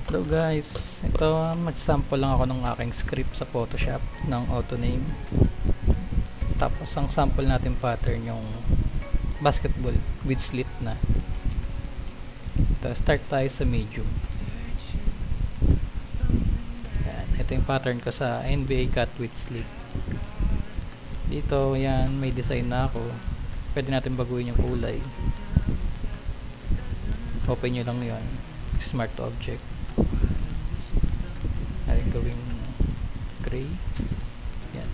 Hello guys, ito mag-sample lang ako ng aking script sa Photoshop ng AutoName. Tapos ang sample natin pattern yung basketball with slit na. Start tayo sa medium. Yan, ito yung pattern ko sa NBA cut with slit. Dito yan, may design na ako. Pwede natin baguhin yung kulay. Open nyo lang yun, smart object. Ay, gawing gray. Yan.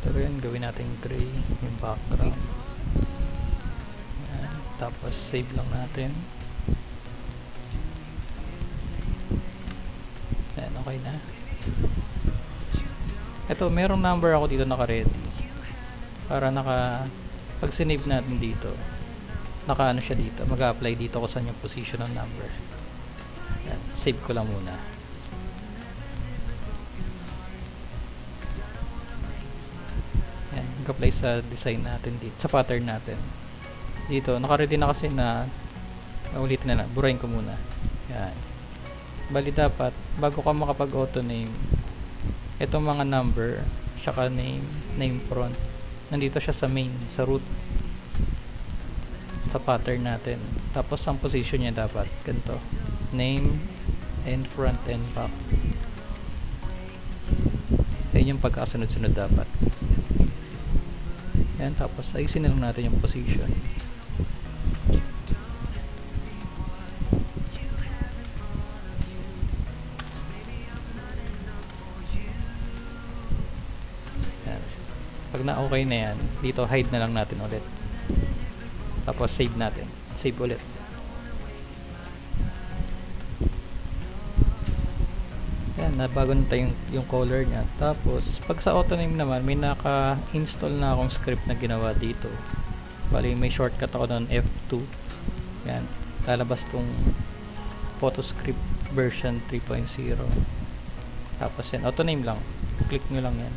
Pero yan, gawin natin gray yung background. Yan. Tapos save lang natin. Yan, okay na. Ito, merong number ako dito naka-ready. Para pag sinave natin dito, naka-ano siya dito, mag-apply dito kung saan yung position ng number. Yan, save ko lang muna. Yan, mag-apply sa design natin dito, sa pattern natin. Dito, naka-ready na kasi na, ulitin na lang, burahin ko muna. Yan. Bali dapat, bago ka makapag-auto name, itong mga number, tsaka name front, nandito siya sa main, sa root, sa pattern natin. Tapos ang position niya dapat ganito, name and front and back. Yan yung pagkasunod-sunod dapat. Yan, tapos ayusin na lang natin yung position. Pag na okay na yan, dito hide na lang natin ulit. Tapos save natin. Save ulit. Yan, nabago na tayo yung color niya. Tapos, pag sa AutoName naman, may naka-install na akong script na ginawa dito. Bali, may shortcut ako doon, F2. Yan, lalabas tong PhotoScript version 3.0. Tapos yan, AutoName lang. Click nyo lang yan.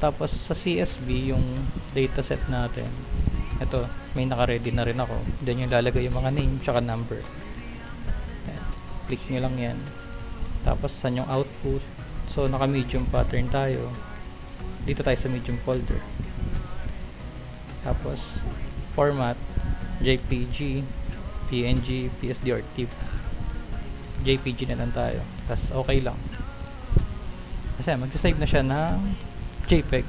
Tapos sa CSV, yung dataset natin, ito, may naka-ready na rin ako. Then yung lalagay yung mga name tsaka number. Ayan. Click nyo lang yan. Tapos saan yung output. So naka-medium pattern tayo. Dito tayo sa medium folder. Tapos format, JPG, PNG, PSD or TIFF. JPG na lang tayo. Tapos okay lang. Kasi mag-save na siya ng JPEG.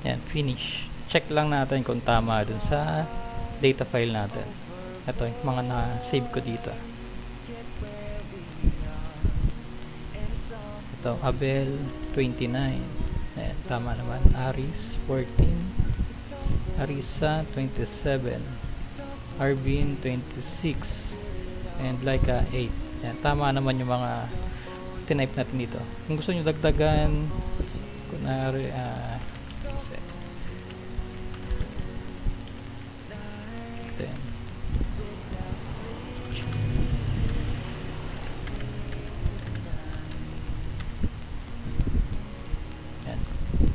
Yan, finish. Check lang natin kung tama dun sa data file natin. Ito yung mga na-save ko dito. Ito, Abel 29. Ayan, tama naman. Aris 14. Arisa 27. Arvin 26. And Laika 8. Ayan, tama naman yung mga tinype natin dito. Kung gusto nyo dagdagan, kunwari,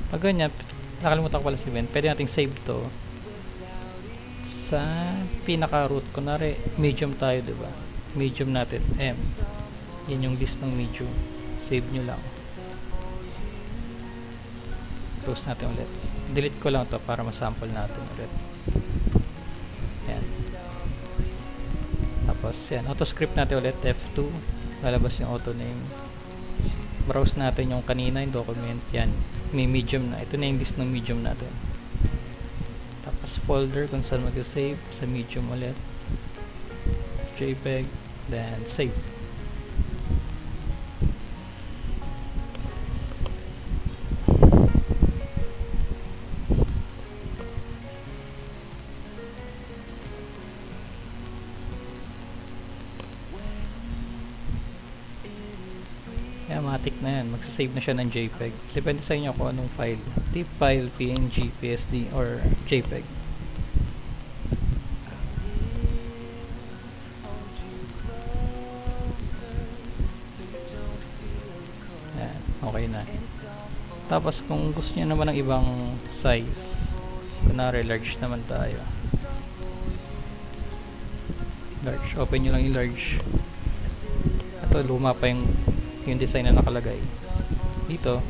pag ganyan, nakalimutan ko pala si Ben, pwede nating save to sa pinaka root. Kunwari medium tayo, diba? Medium natin, M. Yan yung list ng medium. Save nyo lang. Close natin ulit. Delete ko lang to para masample natin ulit. Yan. Tapos yan, auto script natin ulit, F2. Lalabas yung AutoName. Browse natin yung kanina yung document. Yan, may medium na. Ito na yung list ng medium natin. Tapos folder kung saan mag-save, sa medium ulit, JPEG, then save. automatic na yan, magsasave na siya ng JPEG. Depende sa inyo kung anong file, TIFF file, PNG, PSD, or JPEG. Yan, okay na. Tapos kung gusto niyo naman ng ibang size, kunwari large naman tayo, large, open nyo lang yung large. Ito, luma pa yung design na nakalagay dito.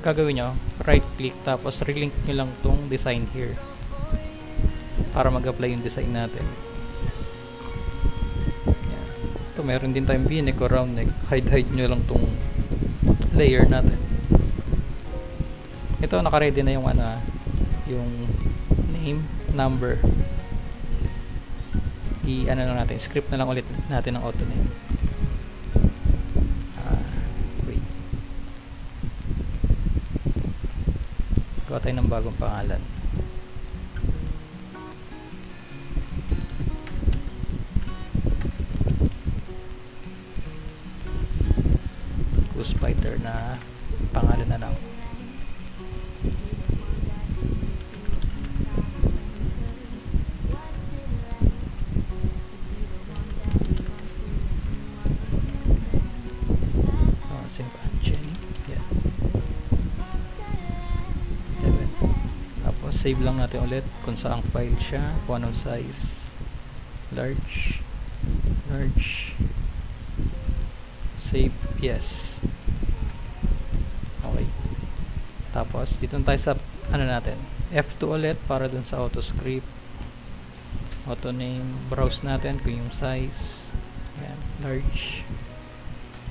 Gagawin nyo, right click, tapos relink nyo lang tong design here para mag-apply yung design natin. Yan. Ito, meron din tayong v-neck o round neck. Hide nyo lang tong layer natin. Ito, naka-ready na yung yung name, number. Ano lang natin, script na lang ulit natin ng auto name. Wait. Gawa tayo ng bagong pangalan. Ghost Fighter na pangalan na lang. Save lang natin ulit kung saang file siya, kung anong size, large, save, yes, okay. Tapos dito tayo sa natin, F2 ulit para dun sa auto script, auto name, browse natin kung yung size, yan, large,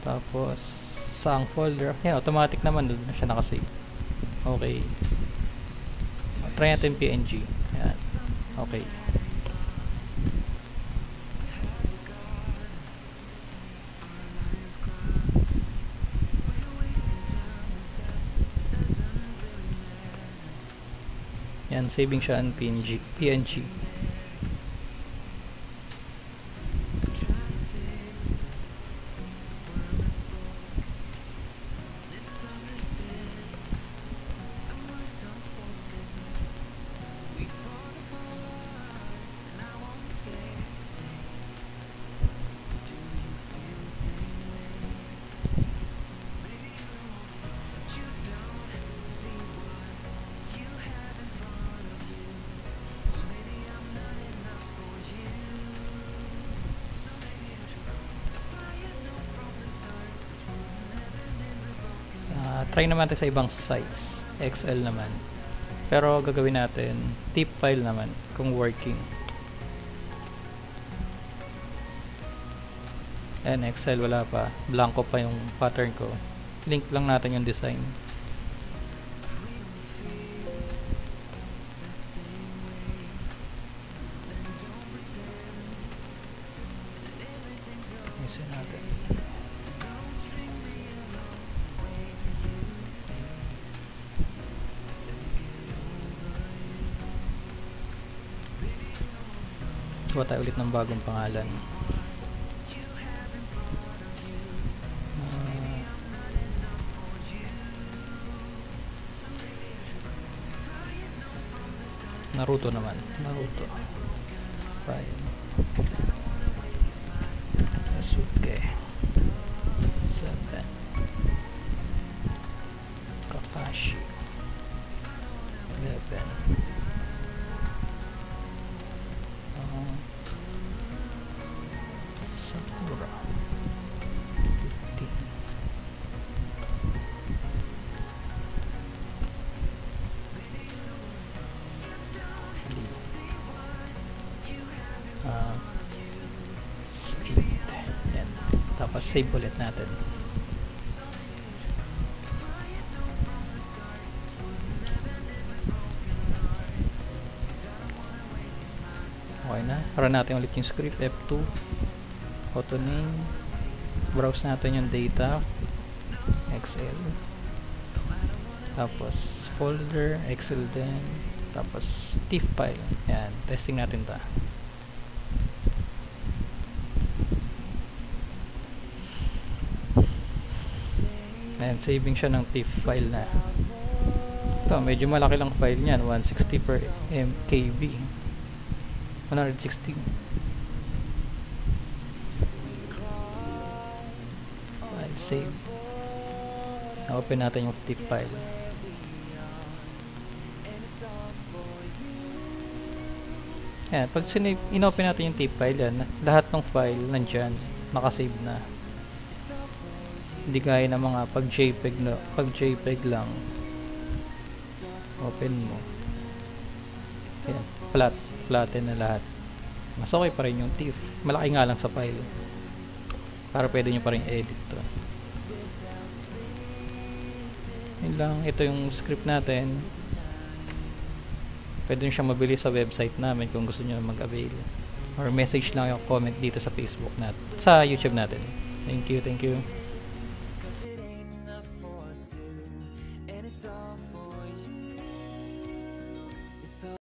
tapos saang folder, yan, automatic naman dun na siya nakasave. Okay, try natin PNG. Ayan. Okay. Yan, saving siya ang PNG. Try naman natin sa ibang size, XL naman, pero gagawin natin TIFF file naman kung working. And XL wala pa, blanco pa yung pattern ko, link lang natin yung design. Isin natin. Gawa tayo ulit ng bagong pangalan. Naruto naman. Naruto. Fine. Sasuke. 7. Kakashi. 11. Sakura. 15. Yan. Tapos save ulit natin. Okay na. Run natin ulit yung script. F2. Auto name. Browse natin yung data. XL. Tapos folder. XL din. Tapos TIFF file. Yan. Testing natin ta. Ayan, saving siya ng TIFF file na. Ito, medyo malaki lang file niyan, 160 per MKB. 160. File save. Open natin yung TIFF file. Ayan, pag in-open natin yung TIFF file yan, lahat ng file nandyan, nakasave na. Hindi gaya ng mga pag JPEG lang, open mo. Ayan, flatten na lahat. Mas okay pa rin yung TIFF. Malaki nga lang sa file. Para pwede nyo pa rin edit to. Yun lang, ito yung script natin. Pwede nyo siyang mabili sa website namin kung gusto nyo mag-avail. Or message lang yung comment dito sa Facebook natin, sa YouTube natin. Thank you.